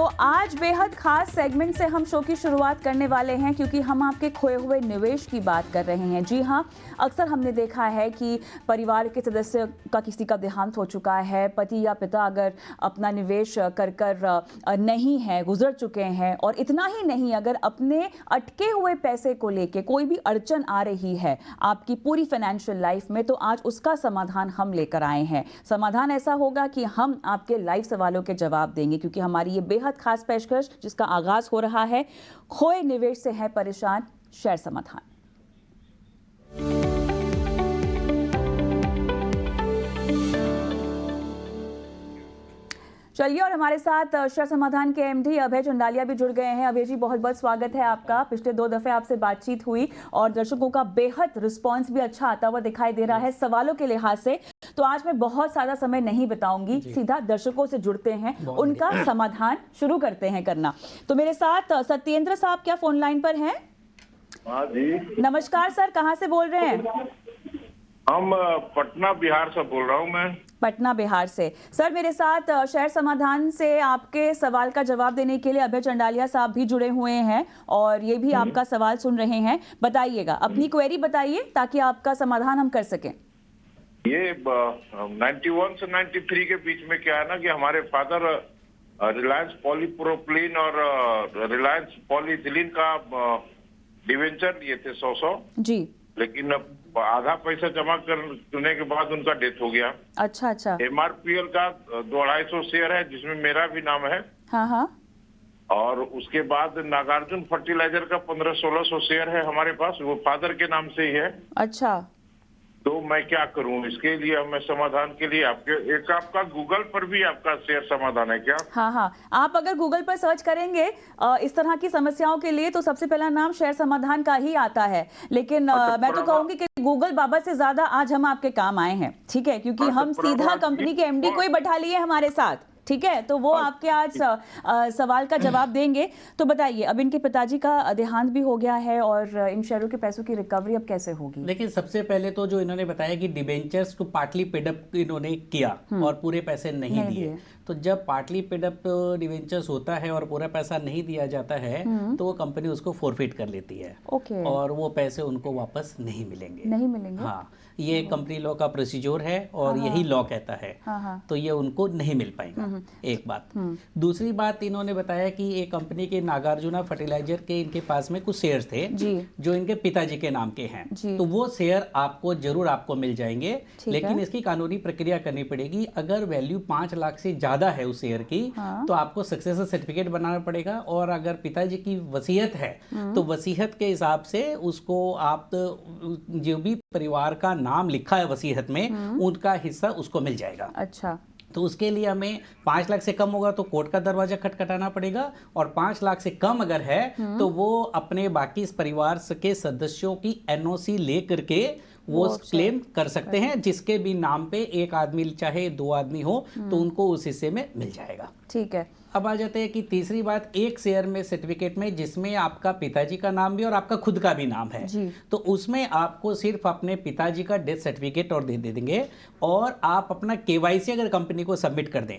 आज बेहद खास सेगमेंट से हम शो की शुरुआत करने वाले हैं क्योंकि हम आपके खोए हुए निवेश की बात कर रहे हैं। जी हाँ, अक्सर हमने देखा है कि परिवार के सदस्य का किसी का देहांत हो चुका है, पति या पिता अगर अपना निवेश कर नहीं है, गुजर चुके हैं, और इतना ही नहीं, अगर अपने अटके हुए पैसे को लेके कोई भी अड़चन आ रही है आपकी पूरी फाइनेंशियल लाइफ में, तो आज उसका समाधान हम लेकर आए हैं। समाधान ऐसा होगा कि हम आपके लाइव सवालों के जवाब देंगे क्योंकि हमारी ये बेहद खास पेशकश जिसका आगाज हो रहा है, खोए निवेश से है परेशान, शेयर समाधान। चलिए, और हमारे साथ शेयर समाधान के एमडी अभय चंडालिया भी जुड़ गए हैं। अभय जी, बहुत बहुत स्वागत है आपका। पिछले 2 दफे आपसे बातचीत हुई और दर्शकों का बेहद रिस्पांस भी अच्छा आता हुआ दिखाई दे रहा है सवालों के लिहाज से। तो आज मैं बहुत ज्यादा समय नहीं बिताऊंगी, सीधा दर्शकों से जुड़ते हैं, उनका समाधान शुरू करते हैं करना। तो मेरे साथ सत्येंद्र साहब क्या फोन लाइन पर हैं? हाँ जी। नमस्कार सर, कहाँ से बोल रहे हैं? हम पटना बिहार से बोल रहा हूँ मैं। पटना बिहार से। सर, मेरे साथ शेयर समाधान से आपके सवाल का जवाब देने के लिए अभय चंडालिया साहब भी जुड़े हुए हैं और ये भी आपका सवाल सुन रहे हैं। बताइएगा, अपनी क्वेरी बताइए ताकि आपका समाधान हम कर सकें। ये 91 से 93 के बीच में क्या है ना कि हमारे फादर रिलायंस पॉलीप्रोपिलीन और रिलायंस पॉलीथिलीन का डिवेंचर लिए थे 100 जी, लेकिन आधा पैसा जमा करने के बाद उनका डेथ हो गया। अच्छा अच्छा। MRPL का 250 शेयर है जिसमें मेरा भी नाम है। हाँ हाँ। और उसके बाद नागार्जुन फर्टिलाइजर का 1500-1600 शेयर है हमारे पास, वो फादर के नाम से ही है। अच्छा, तो मैं क्या करूं? इसके लिए मैं समाधान के लिए एक आपका गूगल पर भी आपका शेयर समाधान है क्या? हाँ हाँ, आप अगर गूगल पर सर्च करेंगे इस तरह की समस्याओं के लिए तो सबसे पहला नाम शेयर समाधान का ही आता है। लेकिन मैं तो कहूंगी कि गूगल बाबा से ज्यादा आज हम आपके काम आए हैं, ठीक है? क्योंकि हम सीधा कंपनी के एमडी को ही बैठा लिए हमारे साथ, ठीक है? तो वो आपके आज सवाल का जवाब देंगे। तो बताइए, अब इनके पिताजी का देहांत भी हो गया है और इन शेयरों के पैसों की रिकवरी अब कैसे होगी? लेकिन सबसे पहले तो जो इन्होंने बताया कि डिबेंचर्स को पार्टली पेड अप इन्होंने किया और पूरे पैसे नहीं दिए। तो जब पार्टली पेड अप डिबेंचर्स होता है और पूरा पैसा नहीं दिया जाता है तो वो कंपनी उसको फोरफिट कर लेती है। ओके। और वो पैसे उनको वापस नहीं मिलेंगे। नहीं मिलेंगे? हाँ, ये कंपनी लॉ का प्रोसीजर है और यही लॉ कहता है। तो ये उनको नहीं मिल पाएगा, एक बात। दूसरी बात, इन्होंने बताया कि एक कंपनी के नागार्जुना फर्टिलाइजर के इनके पास में कुछ शेयर्स थे जो इनके पिताजी के नाम के हैं। तो वो शेयर आपको जरूर आपको मिल जाएंगे, लेकिन इसकी कानूनी प्रक्रिया करनी पड़ेगी। अगर वैल्यू 5 लाख से ज्यादा है उस शेयर की तो आपको सक्सेसर सर्टिफिकेट बनाना पड़ेगा। और अगर पिताजी की वसीयत है तो वसीयत के हिसाब से उसको आप जो भी परिवार का नाम लिखा है वसीयत में उनका हिस्सा उसको मिल जाएगा। अच्छा। तो उसके लिए हमें 5 लाख से कम होगा तो कोर्ट का दरवाजा खटखटाना पड़ेगा, और 5 लाख से कम अगर है तो वो अपने बाकी इस परिवार के सदस्यों की NOC ले करके वो क्लेम कर सकते हैं, जिसके भी नाम पे एक आदमी चाहे 2 आदमी हो तो उनको उस हिस्से में मिल जाएगा। ठीक है। अब आ जाते हैं कि तीसरी बात, एक शेयर में सर्टिफिकेट में जिसमें आपका पिताजी का नाम भी और आपका खुद का भी नाम है, तो उसमें आपको सिर्फ अपने पिताजी का डेथ सर्टिफिकेट और दे देंगे, और आप अपना KYC अगर कंपनी को सबमिट कर दें,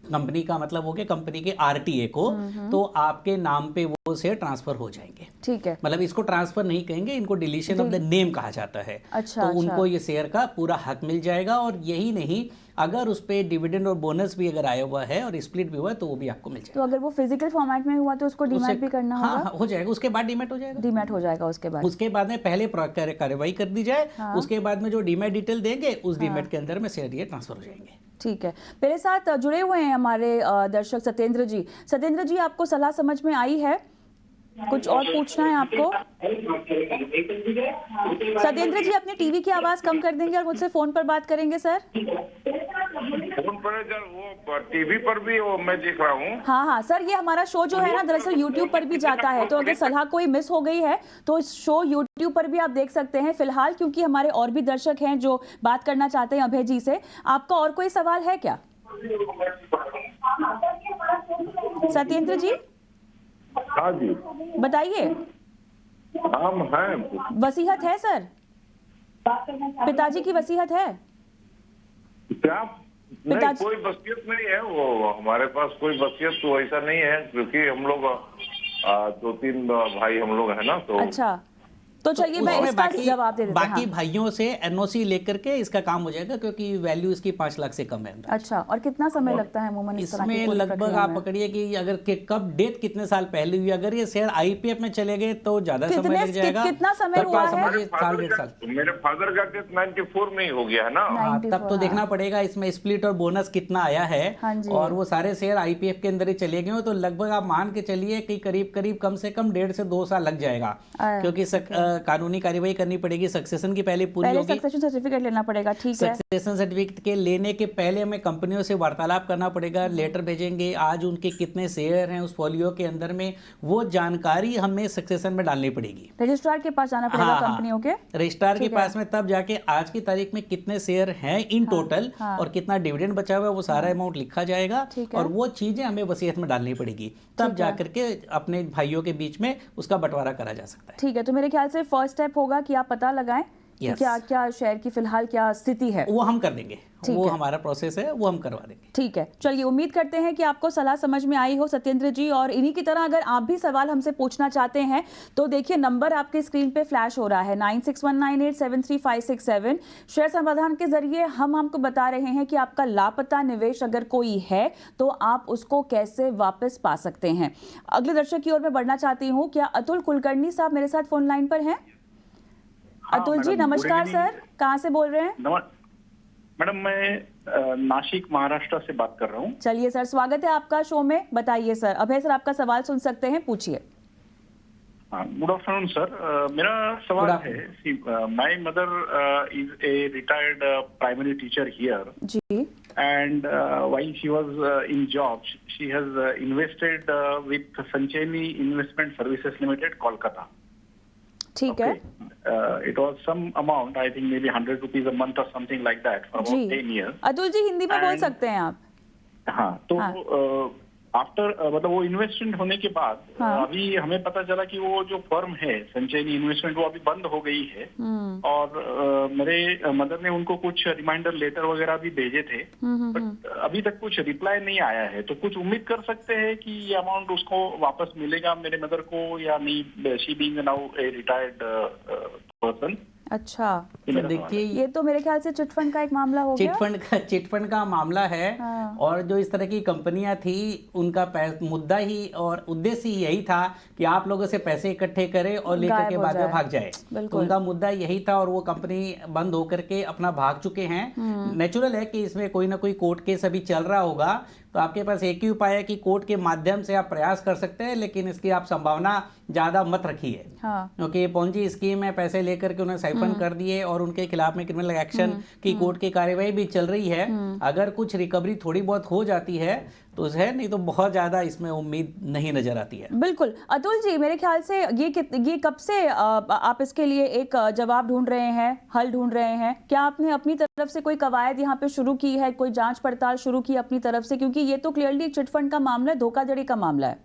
कंपनी का मतलब हो गया कंपनी के RTA को, तो आपके नाम पे वो शेयर ट्रांसफर हो जाएंगे। ठीक है। मतलब इसको ट्रांसफर नहीं कहेंगे, इनको डिलीशन ऑफ द नेम कहा जाता है। अच्छा, तो उनको ये शेयर का पूरा हक मिल जाएगा। और यही नहीं, अगर उस पे डिविडेंड और बोनस भी अगर आया हुआ है और स्प्लिट भी हुआ है तो वो भी आपको मिल जाएगा। तो अगर वो फिजिकल फॉर्मेट में हुआ तो उसको डीमैट भी करना होगा? हाँ, हो जाएगा। उसके बाद डीमैट हो जाएगा। डीमैट हो जाएगा उसके बाद में पहले कार्रवाई कर दी जाए। उसके बाद में जो डीमैट डिटेल देंगे उस डीमैट के अंदर में शेयर ये ट्रांसफर हो जाएंगे। ठीक है। मेरे साथ जुड़े हुए हैं हमारे दर्शक सत्येंद्र जी। सत्येंद्र जी, आपको सलाह समझ में आई है? कुछ और पूछना है आपको? सत्येंद्र जी, अपने टीवी की आवाज कम कर देंगे और मुझसे फोन पर बात करेंगे सर। फोन पर वो टीवी पर भी वो मैं देख रहा हूँ। हाँ हाँ सर, ये हमारा शो जो है ना दरअसल यूट्यूब पर भी जाता है, तो अगर सलाह कोई मिस हो गई है तो इस शो यूट्यूब पर भी आप देख सकते हैं। फिलहाल क्योंकि हमारे और भी दर्शक हैं जो बात करना चाहते हैं अभय जी से, आपका और कोई सवाल है क्या सत्येंद्र जी? हाँ जी, बताइए। हम हैं। वसीयत है सर? पिताजी की वसीयत है? क्या? नहीं, पिताजी कोई वसीयत नहीं है, वो हमारे पास कोई वसीयत तो ऐसा नहीं है, क्योंकि हम लोग 2-3 भाई हम लोग है ना, तो अच्छा, तो चलिए मैं उसमें इसका जवाब दे देता हूँ। बाकी भाइयों से एनओसी लेकर के इसका काम हो जाएगा, क्योंकि वैल्यू इसकी 5 लाख से कम है। अच्छा, और कितना समय लगता है अमूमन इस तरह की इसमें पूरी लगभग प्रक्रिया आप में? पकड़िए कि अगर कब डेट कितने साल पहले हुई, अगर ये शेयर आईपीएफ में चले गए तो ज्यादा समय लग जाएगा। कितना समय तब हुआ क्या है? समझिए, साल 1.5 साल। मेरे फादर का डेथ 94 में ही हो गया है ना। हाँ, तब 94, तो देखना पड़ेगा इसमें स्प्लिट और बोनस कितना आया है। हाँ जी। और वो सारे शेयर आईपीएफ के अंदर ही चले गए हो, तो लगभग आप मान के चलिए कि करीब करीब कम से कम 1.5 से 2 साल लग जाएगा, क्योंकि कानूनी कार्यवाही करनी पड़ेगी, सक्सेशन की पहले पूरी होगी। सक्सेशन सर्टिफिकेट लेना पड़ेगा, ठीक है। सक्सेशन सर्टिफिकेट के लेने के पहले हमें कंपनियों से वार्तालाप करना पड़ेगा, लेटर भेजेंगे, आज उनके कितने शेयर हैं उस फोलियो के अंदर में, वो जानकारी हमें सक्सेशन में डालनी पड़ेगी। रजिस्ट्रार के पास जाना पड़ेगा, कंपनियों के रजिस्ट्रार के पास में, तब जाके आज की तारीख में कितने शेयर हैं इन टोटल और कितना डिविडेंड बचा हुआ है, वो सारा अमाउंट लिखा जाएगा और वो चीजें हमें वसीयत में डालनी पड़ेगी, तब जाकर के अपने भाइयों के बीच में उसका बंटवारा करा जा सकता है। ठीक है, तो मेरे ख्याल से फर्स्ट स्टेप होगा कि आप पता लगाएं कि क्या क्या शेयर की फिलहाल क्या स्थिति है। वो हम कर देंगे, वो हमारा प्रोसेस है, वो हम करवा देंगे। ठीक है, चलिए उम्मीद करते हैं कि आपको सलाह समझ में आई हो सत्येंद्र जी, और इन्हीं की तरह अगर आप भी सवाल हमसे पूछना चाहते हैं तो देखिए नंबर आपके स्क्रीन पे फ्लैश हो रहा है 9619873567। शेयर समाधान के जरिए हम आपको बता रहे हैं कि आपका लापता निवेश अगर कोई है तो आप उसको कैसे वापस पा सकते हैं। अगले दर्शक की ओर मैं बढ़ना चाहती हूँ, क्या अतुल कुलकर्णी साहब मेरे साथ फोन लाइन पर हैं? अतुल जी नमस्कार सर, कहाँ से बोल रहे हैं? मैडम मैं नासिक महाराष्ट्र से बात कर रहा हूँ। चलिए सर, स्वागत है आपका शो में, बताइए सर। अभय सर आपका सवाल सुन सकते हैं, पूछिए। गुड आफ्टरनून सर, मेरा सवाल है, my mother is a retired primary teacher here जी, and while she was in job she has invested with Sanchayani investment services limited Kolkata. ठीक है। It was some amount, I think maybe 100 rupees a month or something like that for about 10 years. Atul ji Hindi में बोल सकते हैं आप। हाँ, तो आफ्टर मतलब वो इन्वेस्टमेंट होने के बाद अभी हमें पता चला कि वो जो फर्म है संचयनी इन्वेस्टमेंट वो अभी बंद हो गई है, और मेरे मदर ने उनको कुछ रिमाइंडर लेटर वगैरह भी भेजे थे, बट अभी तक कुछ रिप्लाई नहीं आया है। तो कुछ उम्मीद कर सकते हैं कि ये अमाउंट उसको वापस मिलेगा मेरे मदर को या नहीं, she being now a retired person. अच्छा, तो देखिए ये तो मेरे ख्याल से चिटफंड का एक मामला हो गया। चिटफंड का मामला है। और जो इस तरह की कंपनियां थी उनका मुद्दा ही और उद्देश्य ही यही था कि आप लोगों से पैसे इकट्ठे करें और लेकर के बाद में भाग जाए। तो उनका मुद्दा यही था, और वो कंपनी बंद होकर के अपना भाग चुके हैं। नेचुरल है कि इसमें कोई ना कोई कोर्ट केस अभी चल रहा होगा, तो आपके पास एक ही उपाय है कि कोर्ट के माध्यम से आप प्रयास कर सकते हैं, लेकिन इसकी आप संभावना ज्यादा मत रखिए, क्योंकि ये पॉन्जी स्कीम है, पैसे लेकर के उन्हें साइफन कर दिए और उनके खिलाफ में क्रिमिनल एक्शन की कोर्ट की कार्यवाही भी चल रही है। अगर कुछ रिकवरी थोड़ी बहुत हो जाती है तो है, नहीं तो बहुत ज्यादा इसमें उम्मीद नहीं नजर आती है। बिल्कुल अतुल जी, मेरे ख्याल से ये कब से आप इसके लिए एक जवाब ढूंढ रहे हैं, हल ढूंढ रहे हैं? क्या आपने अपनी तरफ से कोई कवायद यहाँ पे शुरू की है, कोई जांच पड़ताल शुरू की अपनी तरफ से? क्योंकि ये तो क्लियरली एक चिटफंड का मामला है, धोखाधड़ी का मामला है।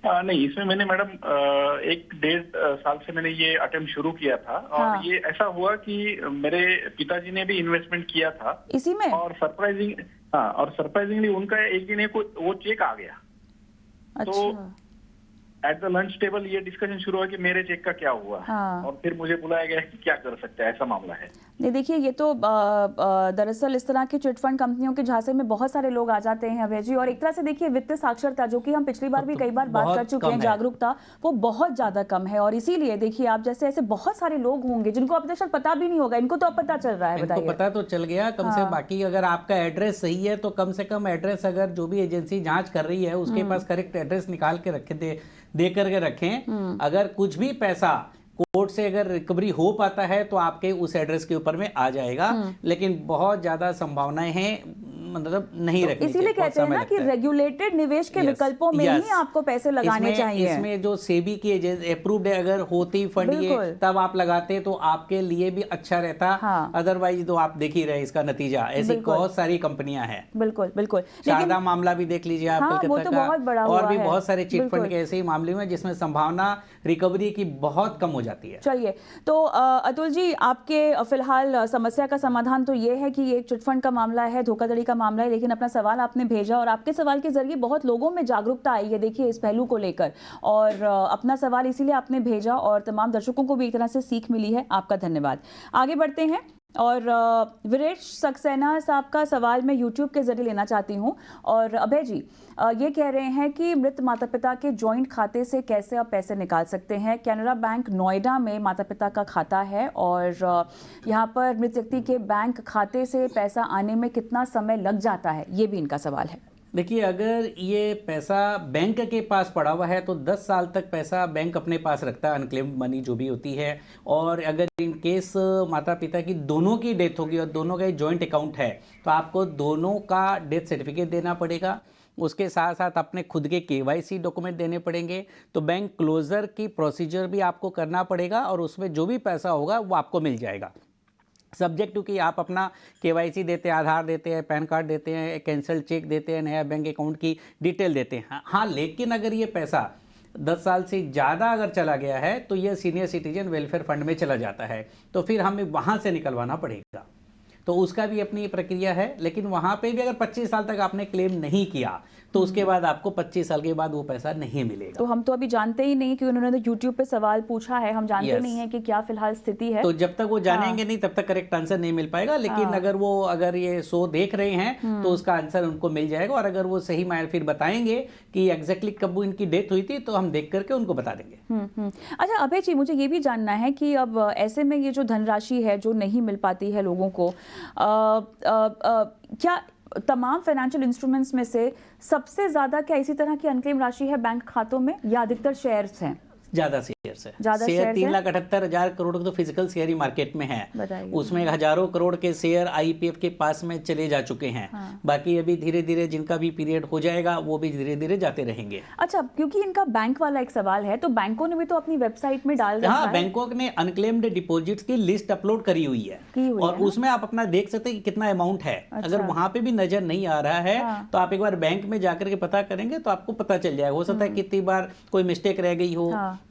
नहीं, इसमें मैंने मैडम 1-1.5 साल से मैंने ये अटेम्प्ट शुरू किया था, और ये ऐसा हुआ कि मेरे पिताजी ने भी इन्वेस्टमेंट किया था इसी में, और सरप्राइजिंगली उनका एक दिन वो चेक आ गया। अच्छा। तो एट द लंच टेबल ये डिस्कशन शुरू हुआ कि मेरे चेक का क्या हुआ, और फिर मुझे बुलाया गया कि क्या कर सकते हैं, ऐसा मामला है। नहीं देखिए, ये तो दरअसल इस तरह की चिटफंड कंपनियों के झांसे में बहुत सारे लोग आ जाते हैं अभय जी, और एक तरह से देखिए वित्तीय साक्षरता, जो कि हम पिछली बार भी कई बार बात कर चुके हैं, जागरूकता वो बहुत ज्यादा कम है। और इसीलिए देखिए आप जैसे ऐसे बहुत सारे लोग होंगे जिनको अब तक पता भी नहीं होगा, इनको तो अब पता चल रहा है, बताइए। पता तो चल गया कम से। बाकी अगर आपका एड्रेस सही है तो कम से कम एड्रेस, अगर जो भी एजेंसी जांच कर रही है उसके पास करेक्ट एड्रेस निकाल के दे करके रखें। अगर कुछ भी पैसा कोर्ट से अगर रिकवरी हो पाता है तो आपके उस एड्रेस के ऊपर में आ जाएगा, लेकिन बहुत ज्यादा संभावनाएं हैं मतलब नहीं रखनी चाहिए। इसीलिए कहते हैं ना कि रेगुलेटेड निवेश के विकल्पों में ही आपको पैसे लगाने चाहिए। इसमें जो सेबी की अप्रूव्ड है, अगर होती फंड ये तब आप लगाते तो आपके लिए भी अच्छा रहता। अदरवाइज तो आप देख ही रहे इसका नतीजा, ऐसी बहुत सारी कंपनियां हैं। बिल्कुल बिल्कुल, शारदा मामला भी देख लीजिए आप, कलकत्ता का, बहुत बड़ा और भी बहुत सारे चिट फंड के ऐसे ही मामले में जिसमें संभावना रिकवरी की बहुत कम हो जाती है। चलिए, तो अतुल जी, आपके फिलहाल समस्या का समाधान तो ये है कि ये एक चिटफंड का मामला है, धोखाधड़ी का मामला है, लेकिन अपना सवाल आपने भेजा और आपके सवाल के जरिए बहुत लोगों में जागरूकता आई है, देखिए इस पहलू को लेकर, और अपना सवाल इसीलिए आपने भेजा और तमाम दर्शकों को भी एक तरह से सीख मिली है। आपका धन्यवाद। आगे बढ़ते हैं और वीरेश सक्सेना साहब का सवाल मैं YouTube के जरिए लेना चाहती हूं। और अभय जी ये कह रहे हैं कि मृत माता पिता के जॉइंट खाते से कैसे आप पैसे निकाल सकते हैं। कैनरा बैंक नोएडा में माता पिता का खाता है और यहां पर मृत व्यक्ति के बैंक खाते से पैसा आने में कितना समय लग जाता है, ये भी इनका सवाल है। देखिए, अगर ये पैसा बैंक के पास पड़ा हुआ है तो 10 साल तक पैसा बैंक अपने पास रखता है, अनक्लेम्ड मनी जो भी होती है। और अगर इन केस माता पिता की दोनों की डेथ होगी और दोनों का जॉइंट अकाउंट है तो आपको दोनों का डेथ सर्टिफिकेट देना पड़ेगा। उसके साथ साथ अपने खुद के KYC डॉक्यूमेंट देने पड़ेंगे। तो बैंक क्लोजर की प्रोसीजर भी आपको करना पड़ेगा और उसमें जो भी पैसा होगा वो आपको मिल जाएगा, सब्जेक्ट टू कि आप अपना KYC देते हैं, आधार देते हैं, पैन कार्ड देते हैं, कैंसल चेक देते हैं, नया बैंक अकाउंट की डिटेल देते हैं। हाँ, लेकिन अगर ये पैसा 10 साल से ज़्यादा अगर चला गया है तो ये सीनियर सिटीजन वेलफेयर फंड में चला जाता है, तो फिर हमें वहाँ से निकलवाना पड़ेगा। तो उसका भी अपनी प्रक्रिया है, लेकिन वहाँ पे भी अगर 25 साल तक आपने क्लेम नहीं किया तो उसके बाद आपको 25 साल के बाद वो पैसा नहीं मिलेगा। तो हम तो अभी जानते ही नहीं कि उन्होंने YouTube पे सवाल पूछा है, हम जानते नहीं है कि क्या फिलहाल स्थिति है। तो जब तक वो जानेंगे नहीं तब तक करेक्ट आंसर नहीं मिल पाएगा। लेकिन अगर ये शो देख रहे हैं तो उसका आंसर उनको मिल जाएगा। और अगर वो सही फिर बताएंगे कि एग्जैक्टली कब उनकी डेथ हुई थी तो हम देख करके उनको बता देंगे। अच्छा अभय जी, मुझे ये भी जानना है कि अब ऐसे में ये जो धनराशि है जो नहीं मिल पाती है लोगों को, क्या तमाम फाइनेंशियल इंस्ट्रूमेंट्स में से सबसे ज्यादा क्या इसी तरह की अनक्लेम राशि है बैंक खातों में, या अधिकतर शेयर्स हैं? ज्यादा शेयर्स है। शेयर 3,78,000 करोड़ तो फिजिकल शेयर ही मार्केट में है। उसमें हजारों करोड़ के शेयर IPF के पास में चले जा चुके हैं। बाकी अभी धीरे धीरे जिनका भी पीरियड हो जाएगा वो भी धीरे धीरे जाते रहेंगे। अच्छा, क्योंकि इनका बैंक वाला एक सवाल है, तो बैंकों ने भी तो अपनी वेबसाइट में डाल दिया है। बैंकों ने अनक्लेम्ड डिपॉजिट्स की लिस्ट अपलोड करी हुई है और उसमें आप अपना देख सकते हैं कि कितना अमाउंट है। अगर वहां पे भी नजर नहीं आ रहा है तो आप एक बार बैंक में जाकर के पता करेंगे तो आपको पता चल जाएगा। हो सकता है कितनी बार कोई मिस्टेक रह गई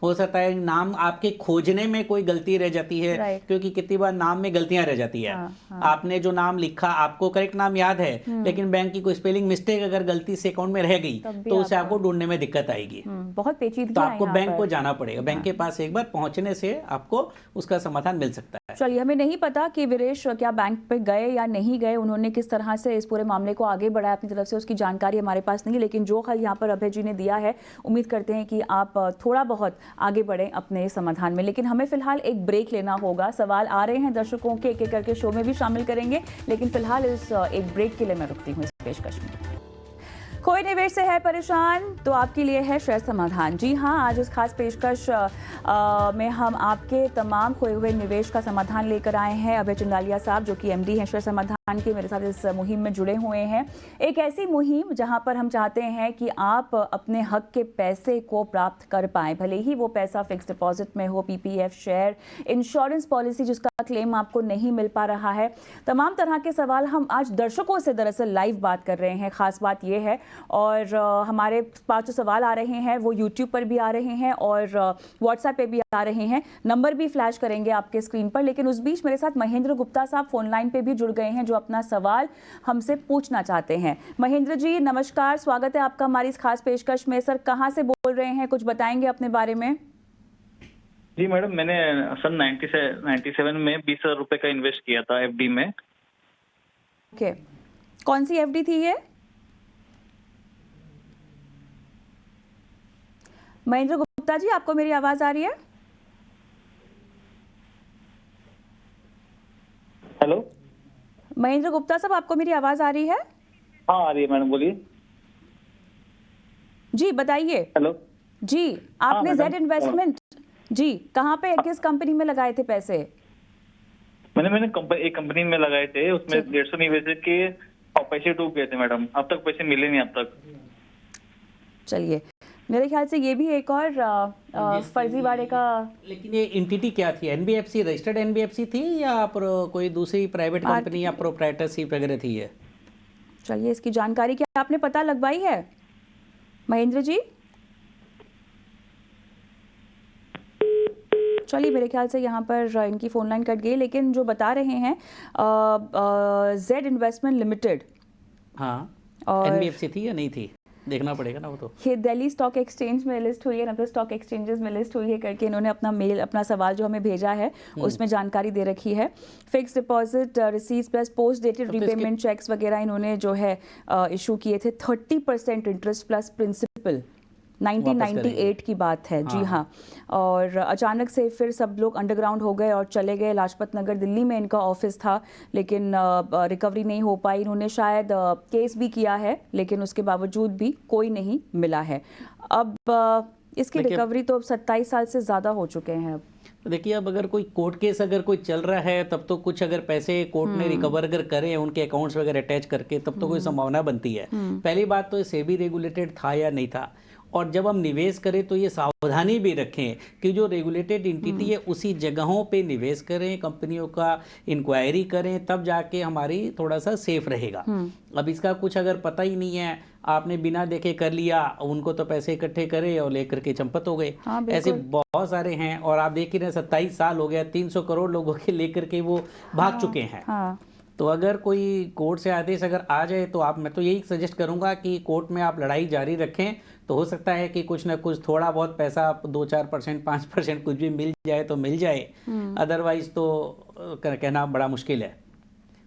हो सकता है नाम आपके खोजने में कोई गलती रह जाती है, क्योंकि कितनी बार नाम में गलतियां रह जाती है। आपने जो नाम लिखा आपको करेक्ट नाम याद है, लेकिन बैंक की कोई स्पेलिंग मिस्टेक अगर गलती से अकाउंट में रह गई तो उसे आपको ढूंढने में दिक्कत आएगी। बहुत पेचीदगी, तो आपको बैंक को जाना पड़ेगा। बैंक के पास एक बार पहुंचने से आपको उसका समाधान मिल सकता है। चलिए, हमें नहीं पता कि वीरेश क्या बैंक पे गए या नहीं गए, उन्होंने किस तरह से इस पूरे मामले को आगे बढ़ाया अपनी तरफ से, उसकी जानकारी हमारे पास नहीं। लेकिन जो हल यहाँ पर अभय जी ने दिया है, उम्मीद करते हैं कि आप थोड़ा बहुत आगे बढ़ें अपने समाधान में। लेकिन हमें फिलहाल एक ब्रेक लेना होगा। सवाल आ रहे हैं दर्शकों के, एक एक करके शो में भी शामिल करेंगे, लेकिन फिलहाल इस एक ब्रेक के लिए मैं रुकती हूँ इस पेशकश में। कोई निवेश से है परेशान तो आपके लिए है श्रेष्ठ समाधान। जी हाँ, आज इस खास पेशकश में हम आपके तमाम खोए हुए निवेश का समाधान लेकर आए हैं। अभय चंदालिया साहब जो कि MD हैं श्रेष्ठ समाधान के, मेरे साथ इस मुहिम में जुड़े हुए हैं। एक ऐसी मुहिम जहां पर हम चाहते हैं कि आप अपने हक के पैसे को प्राप्त कर पाएं, भले ही वो पैसा फिक्स डिपॉजिट में हो, PPF, शेयर, इंश्योरेंस पॉलिसी जिसका क्लेम आपको नहीं मिल पा रहा है। तमाम तरह के सवाल हम आज दर्शकों से दरअसल लाइव बात कर रहे हैं। खास बात यह है, और हमारे पास जो सवाल आ रहे हैं वो YouTube पर भी आ रहे हैं और WhatsApp पे भी आ रहे हैं। नंबर भी फ्लैश करेंगे आपके स्क्रीन पर। लेकिन उस बीच मेरे साथ महेंद्र गुप्ता साहब फोन लाइन पे भी जुड़ गए हैं जो अपना सवाल हमसे पूछना चाहते हैं। महेंद्र जी नमस्कार, स्वागत है आपका हमारी इस खास पेशकश में। सर, कहाँ से बोल रहे हैं, कुछ बताएंगे अपने बारे में? जी मैडम, मैंने सन 97 में 20,000 रुपए का इन्वेस्ट किया था FD में। ओके, कौन सी FD थी ये? महेंद्र गुप्ता जी, आपको मेरी आवाज आ रही है? हेलो महेंद्र गुप्ता साहब, आपको मेरी आवाज आ रही है? हाँ आ रही है मैडम, बोलिए। जी बताइए। हेलो जी, आपने मैडम, जेड इन्वेस्टमेंट जी कहाँ पे, किस कंपनी में लगाए थे पैसे? मैंने एक कंपनी में लगाए थे, उसमें 150 निवेश के पैसे डूब गए थे मैडम, अब तक पैसे मिले नहीं अब तक। चलिए, मेरे ख्याल से ये भी एक और फर्जीवाड़े का। लेकिन ये एंटिटी क्या थी? एनबीएफसी, रजिस्टर्ड एनबीएफसी थी या कोई दूसरी प्राइवेट कंपनी या प्रोप्राइटरशिप वगैरह थी है? चलिए, इसकी जानकारी क्या आपने पता लगवाई है महेंद्र जी? चलिए, मेरे ख्याल से यहाँ पर इनकी फ़ोन लाइन कट गई, लेकिन जो बता रहे हैं जेड इन्वेस्टमेंट लिमिटेड, हाँ, और एनबीएफसी थी या नहीं थी, देखना पड़ेगा ना वो तो। ये दिल्ली स्टॉक एक्सचेंज में लिस्ट हुई है, अदर स्टॉक एक्सचेंजेस में लिस्ट हुई है करके इन्होंने अपना मेल, अपना सवाल जो हमें भेजा है उसमें जानकारी दे रखी है। Fix deposit receipts plus post dated repayment cheques वगैरह इन्होंने जो है इशू किए थे। 30% इंटरेस्ट प्लस प्रिंसिपल 1998 की बात है। जी हाँ, और अचानक से फिर सब लोग अंडरग्राउंड हो गए और चले गए। लाजपत नगर दिल्ली में इनका ऑफिस था, लेकिन रिकवरी नहीं हो पाई। इन्होंने शायद केस भी किया है, लेकिन उसके बावजूद भी कोई नहीं मिला है। अब इसकी रिकवरी तो अब 27 साल से ज़्यादा हो चुके हैं। अब तो देखिए, अब अगर कोई कोर्ट केस अगर कोई चल रहा है, तब तो कुछ अगर पैसे कोर्ट ने रिकवर अगर करें उनके अकाउंट्स वगैरह अटैच करके, तब तो कोई संभावना बनती है। पहली बात तो सेबी रेगुलेटेड था या नहीं था, और जब हम निवेश करें तो ये सावधानी भी रखें कि जो रेगुलेटेड एंटिटी है उसी जगहों पे निवेश करें, कंपनियों का इंक्वायरी करें, तब जाके हमारी थोड़ा सा सेफ रहेगा। अब इसका कुछ अगर पता ही नहीं है, आपने बिना देखे कर लिया, उनको तो पैसे इकट्ठे करे और लेकर के चंपत हो गए। ऐसे बहुत सारे हैं, और आप देख ही रहे 27 साल हो गया, 300 करोड़ लोगों के लेकर के वो भाग चुके हैं। तो अगर कोई कोर्ट से आदेश अगर आ जाए तो मैं तो यही सजेस्ट करूंगा कि कोर्ट में आप लड़ाई जारी रखें, तो हो सकता है कि कुछ ना कुछ थोड़ा बहुत पैसा 2-4%, 5% कुछ भी मिल जाए तो मिल जाए, अदरवाइज तो कहना बड़ा मुश्किल है।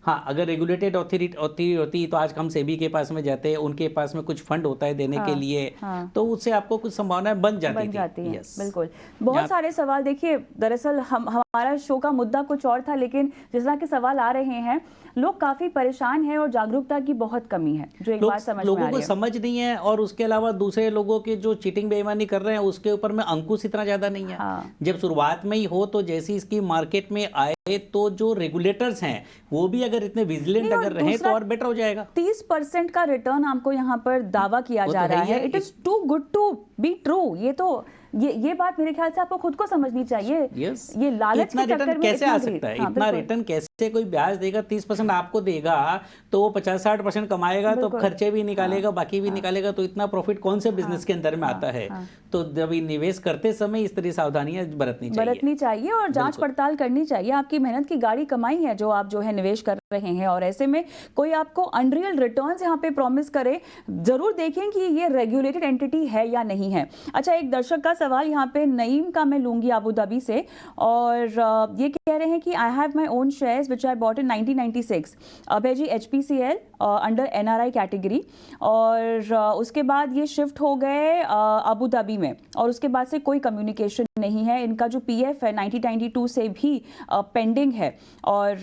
हाँ, अगर रेगुलेटेड ऑथोरिटी होती तो आज हम सेबी के पास में जाते हैं, उनके पास में कुछ फंड होता है देने के लिए, तो उससे आपको कुछ संभावना बन जाती है। yes. बिल्कुल, बहुत सारे सवाल। देखिए, दरअसल हमारा शो का मुद्दा कुछ और था, लेकिन जिस तरह के सवाल आ रहे हैं, लोग काफी परेशान हैं और जागरूकता की बहुत कमी है, जो एक बात समझ में आ रही है। लोगों को समझ नहीं है, और उसके अलावा दूसरे लोगों के जो चीटिंग बेईमानी कर रहे हैं उसके ऊपर में अंकुश इतना ज्यादा नहीं है। जब शुरुआत में ही हो, तो जैसी इसकी मार्केट में आए तो जो रेगुलेटर्स हैं वो भी अगर इतने विजिलेंट अगर रहे तो और बेटर हो जाएगा। 30% का रिटर्न आपको यहाँ पर दावा किया जा रहा है। It is too good to be true. ये तो ये बात मेरे ख्याल से आपको खुद को समझनी चाहिए। ये लालच के चक्कर में कैसे आ सकता है? इतना रिटर्न कैसे कोई ब्याज देगा? 30% आपको देगा तो वो 50-60% कमाएगा, तो खर्चे भी निकालेगा, बाकी भी निकालेगा, तो इतना प्रॉफिट कौन से बिजनेस के अंदर में आता है? तो जब निवेश करते समय इस तरह सावधानियां बरतनी चाहिए और जांच पड़ताल करनी चाहिए। आपकी मेहनत की गाड़ी कमाई है जो आप जो है निवेश कर रहे हैं, और ऐसे में कोई आपको अनरियल रिटर्न्स यहाँ पे प्रॉमिस करे, जरूर देखें कि ये रेगुलेटेड एंटिटी है या नहीं है। अच्छा, एक दर्शक का सवाल यहाँ पे नईम का मैं लूंगी अबू धाबी से, और ये कह रहे हैं कि I have my own shares which I bought in 1996। अब है जी HPCL अंडर NRI कैटेगरी, और उसके बाद ये शिफ्ट हो गए अबू धाबी में, और उसके बाद से कोई कम्युनिकेशन नहीं है। इनका जो PF है 1992 से भी पेंडिंग है, और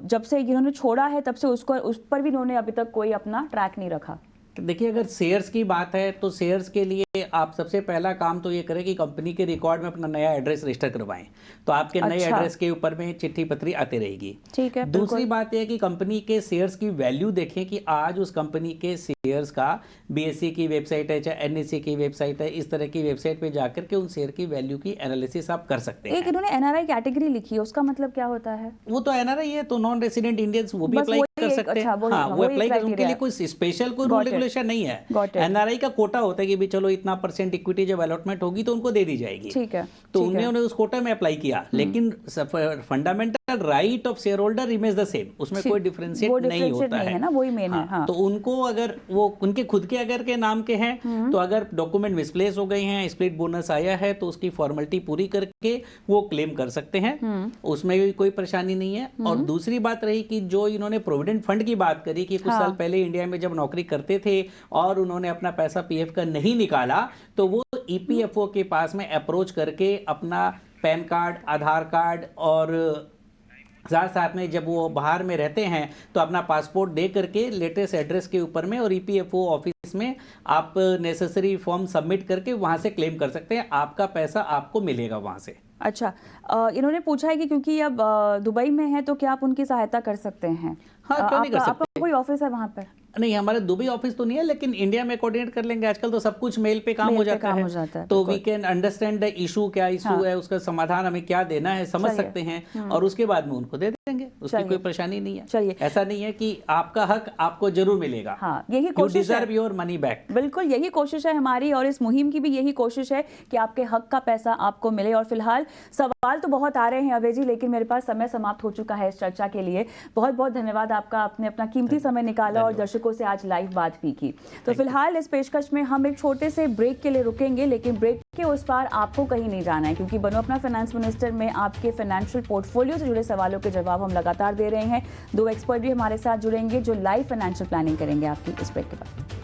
जब से इन्होंने छोड़ा है तब से उस पर भी इन्होंने अभी तक कोई अपना ट्रैक नहीं रखा। देखिए, अगर शेयर्स की बात है तो शेयर्स के लिए आप सबसे पहला काम तो ये करें कि कंपनी के रिकॉर्ड में अपना नया एड्रेस रजिस्टर करवाएं, तो आपके नए एड्रेस के ऊपर में चिट्ठी पत्री आती रहेगी। ठीक है। दूसरी बात यह है कि कंपनी के शेयर्स की वैल्यू देखें कि आज उस कंपनी के शेयर्स का BSE की वेबसाइट है, चाहे NSE की वेबसाइट है, इस तरह की वेबसाइट पे जाकर के उन शेयर की वैल्यू की एनालिसिस आप कर सकते हैं। एक इन्होंने NRI कैटेगरी लिखी है, उसका मतलब क्या होता है? वो तो NRI है, तो नॉन रेसिडेंट इंडियंस वो भी अप्लाई कर सकते हैं। हाँ, वो अप्लाई कर, उनके लिए कोई स्पेशल कोई रूल रेगुलेशन नहीं है। NRI का कोटा होता है कि भी चलो इतना % इक्विटी जब अलॉटमेंट होगी तो उनको दे दी जाएगी। ठीक है। तो उन्होंने उस कोटा में अप्लाई किया, लेकिन fundamental right of share holder remains the same, उसमें कोई डिफरेंशिएट नहीं होता है ना, वही मेन है। तो उनको अगर वो उनके खुद के अगर के नाम के हैं, तो अगर डॉक्यूमेंट मिसप्लेस हो गए हैं, स्प्लिट बोनस आया है, तो उसकी फॉर्मेलिटी पूरी करके वो क्लेम कर सकते हैं, उसमें भी कोई परेशानी नहीं है। और दूसरी बात रही कि जो इन्होंने प्रोविडेंट फंड की बात करी कि कुछ साल पहले इंडिया में जब नौकरी करते थे और उन्होंने अपना पैसा PF का नहीं निकाला, तो वो EPFO के पास में अप्रोच करके अपना पैन कार्ड, आधार कार्ड, और साथ साथ में जब वो बाहर में रहते हैं तो अपना पासपोर्ट दे करके लेटेस्ट एड्रेस के ऊपर में और EPFO ऑफिस में आप नेसेसरी फॉर्म सबमिट करके वहां से क्लेम कर सकते हैं, आपका पैसा आपको मिलेगा वहां से। अच्छा, इन्होंने पूछा है कि क्योंकि अब दुबई में है तो क्या आप उनकी सहायता कर सकते हैं? हाँ, क्यों नहीं कर सकते। कोई ऑफिस है वहाँ पे? नहीं, हमारे दुबई ऑफिस तो नहीं है, लेकिन इंडिया में कोऑर्डिनेट कर लेंगे। आजकल तो सब कुछ मेल पे काम हो जाता है, तो we can understand the issue, क्या इशू है, उसका समाधान हमें क्या देना है, समझ सकते हैं, और उसके बाद में उनको दे देंगे। उसकी कोई परेशानी नहीं है। चलिए, ऐसा नहीं है कि आपका हक आपको जरूर मिलेगा। हाँ, यही कोशिश है, डिजर्व योर मनी बैक। बिल्कुल यही कोशिश है हमारी, और इस मुहिम की भी यही कोशिश है कि आपके हक का पैसा आपको मिले। और फिलहाल सवाल तो बहुत आ रहे हैं अभय जी, लेकिन मेरे पास समय समाप्त हो चुका है इस चर्चा के लिए। बहुत बहुत धन्यवाद आपका, आपने अपना कीमती समय निकाला और दर्शकों से आज लाइव बात भी की। तो फिलहाल इस पेशकश में हम एक छोटे से ब्रेक के लिए रुकेंगे, लेकिन ब्रेक के उस पार आपको कहीं नहीं जाना है, क्योंकि बनो अपना फाइनेंस मिनिस्टर में आपके फाइनेंशियल पोर्टफोलियो से जुड़े सवालों के जवाब हम लगातार दे रहे हैं। 2 एक्सपर्ट भी हमारे साथ जुड़ेंगे जो लाइव फाइनेंशियल प्लानिंग करेंगे आपकी इस ब्रेक के बाद।